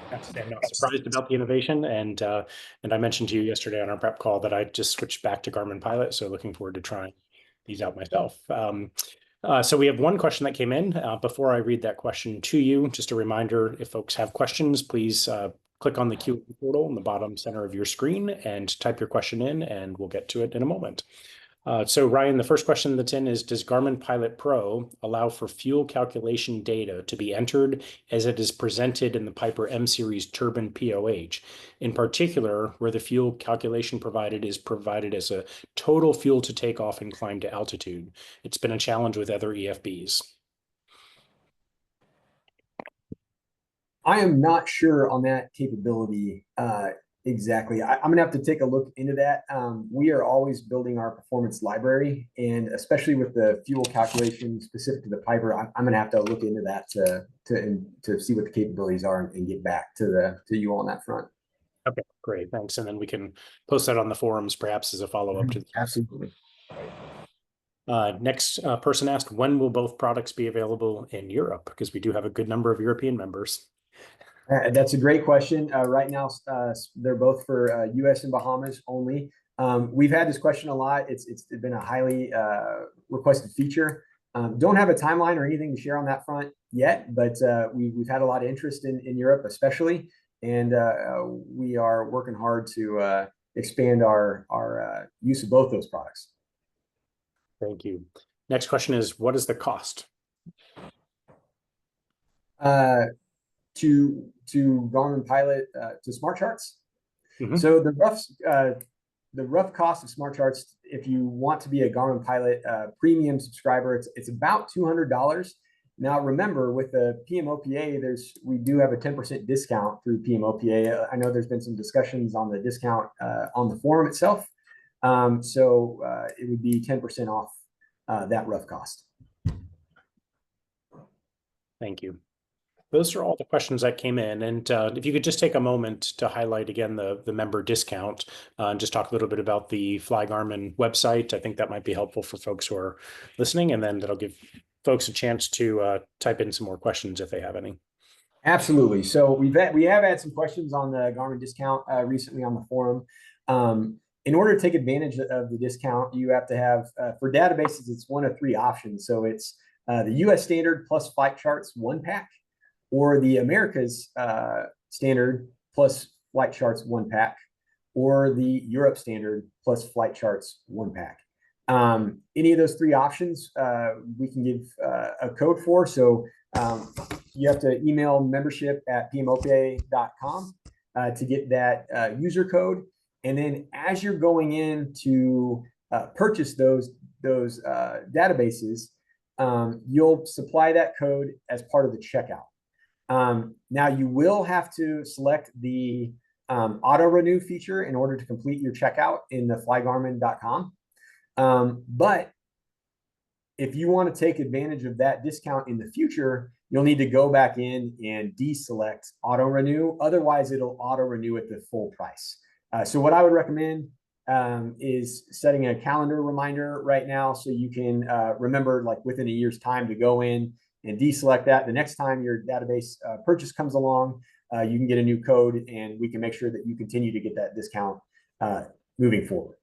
I'm not surprised about the innovation, and I mentioned to you yesterday on our prep call that I just switched back to Garmin Pilot, so looking forward to trying these out myself. So we have one question that came in. Before I read that question to you, just a reminder, if folks have questions, please click on the Q&A portal in the bottom center of your screen and type your question in, and we'll get to it in a moment. So Ryan, the first question that's in is, does Garmin Pilot Pro allow for fuel calculation data to be entered as it is presented in the Piper M Series Turbine POH? In particular, where the fuel calculation provided as a total fuel to take off and climb to altitude. It's been a challenge with other EFBs. I am not sure on that capability exactly. I'm going to have to take a look into that. We are always building our performance library, and especially with the fuel calculation specific to the Piper, I'm going to have to look into that to see what the capabilities are and get back to you all on that front. Okay, great, thanks. And then we can post that on the forums, perhaps as a follow-up to the Absolutely. Next person asked, when will both products be available in Europe? Because we do have a good number of European members. That's a great question. Right now, they're both for US and Bahamas only. We've had this question a lot. It's been a highly requested feature. Don't have a timeline or anything to share on that front yet, but we've had a lot of interest in Europe, especially, and we are working hard to expand our use of both those products. Thank you. Next question is, what is the cost? To Garmin Pilot to Smart Charts. Mhm. So the rough cost of Smart Charts, if you want to be a Garmin Pilot premium subscriber, it's about $200. Now, remember, with the PMOPA, we do have a 10% discount through PMOPA. I know there's been some discussions on the discount on the forum itself. So it would be 10% off that rough cost. Thank you. Those are all the questions that came in. And if you could just take a moment to highlight again the member discount and just talk a little bit about the Fly Garmin website. I think that might be helpful for folks who are listening, and then that'll give folks a chance to type in some more questions if they have any. Absolutely. So we have had some questions on the Garmin discount recently on the forum. In order to take advantage of the discount, you have to have for databases, it's one of three options. So it's the US standard plus flight charts 1-pack, or the Americas standard plus flight charts 1-pack, or the Europe standard plus flight charts 1-pack. Any of those three options we can give a code for. So you have to email membership@pmopa.com to get that user code. And then as you're going in to purchase those databases, you'll supply that code as part of the checkout. Now you will have to select the auto renew feature in order to complete your checkout in the flygarmin.com. But if you want to take advantage of that discount in the future, you'll need to go back in and deselect auto renew. Otherwise, it'll auto renew at the full price. So what I would recommend is setting a calendar reminder right now so you can remember, like within a year's time, to go in and deselect that. The next time your database purchase comes along, you can get a new code, and we can make sure that you continue to get that discount moving forward.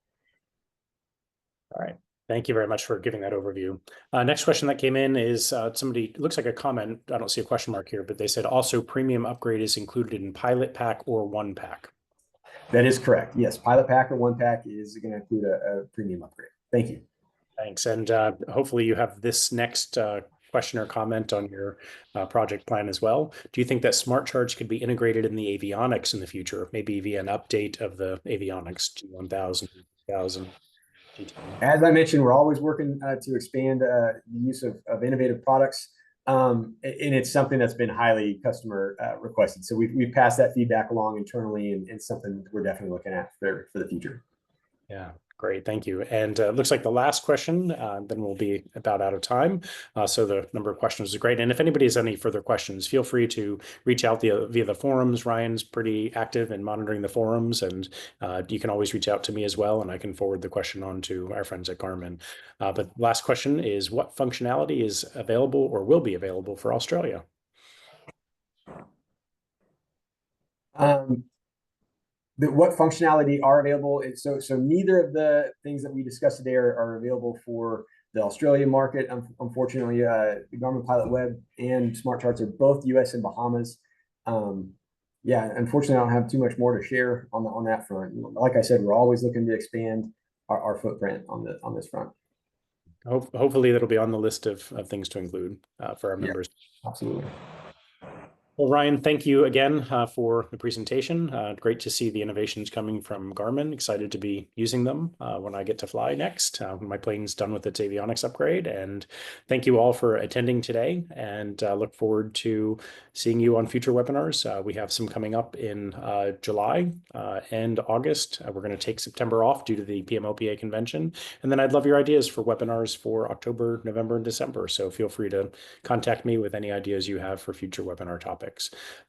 All right. Thank you very much for giving that overview. Next question that came in is somebody, it looks like a comment. I don't see a question mark here, but they said also premium upgrade is included in Pilot Pack or 1-pack. That is correct. Yes, Pilot Pack or 1-pack is going to include a premium upgrade. Thank you. Thanks. And hopefully you have this next question or comment on your project plan as well. Do you think that smart charge could be integrated in the avionics in the future, maybe via an update of the avionics G1000, G2000? As I mentioned, we're always working to expand the use of innovative products. And it's something that's been highly customer requested. So we've passed that feedback along internally, and it's something we're definitely looking at for the future. Yeah, great. Thank you. And looks like the last question, then we'll be about out of time. So the number of questions is great. And if anybody has any further questions, feel free to reach out via the forums. Ryan's pretty active in monitoring the forums, and you can always reach out to me as well, and I can forward the question on to our friends at Garmin. But last question is, what functionality is available or will be available for Australia? What functionality are available? So neither of the things that we discussed today are available for the Australian market. Unfortunately, the Garmin Pilot Web and Smart Charts are both US and Bahamas. Yeah, unfortunately, I don't have too much more to share on that front. Like I said, we're always looking to expand our footprint on this front. Hopefully that'll be on the list of things to include for our members. Absolutely. Well, Ryan, thank you again for the presentation. Great to see the innovations coming from Garmin. Excited to be using them when I get to fly next, when my plane's done with its avionics upgrade. And thank you all for attending today, and look forward to seeing you on future webinars. We have some coming up in July and August. We're going to take September off due to the PMOPA convention. And then I'd love your ideas for webinars for October, November, and December. So feel free to contact me with any ideas you have for future webinar topics.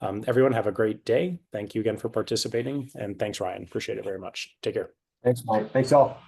Everyone have a great day. Thank you again for participating. And thanks, Ryan. Appreciate it very much. Take care. Thanks, Mike. Thanks all.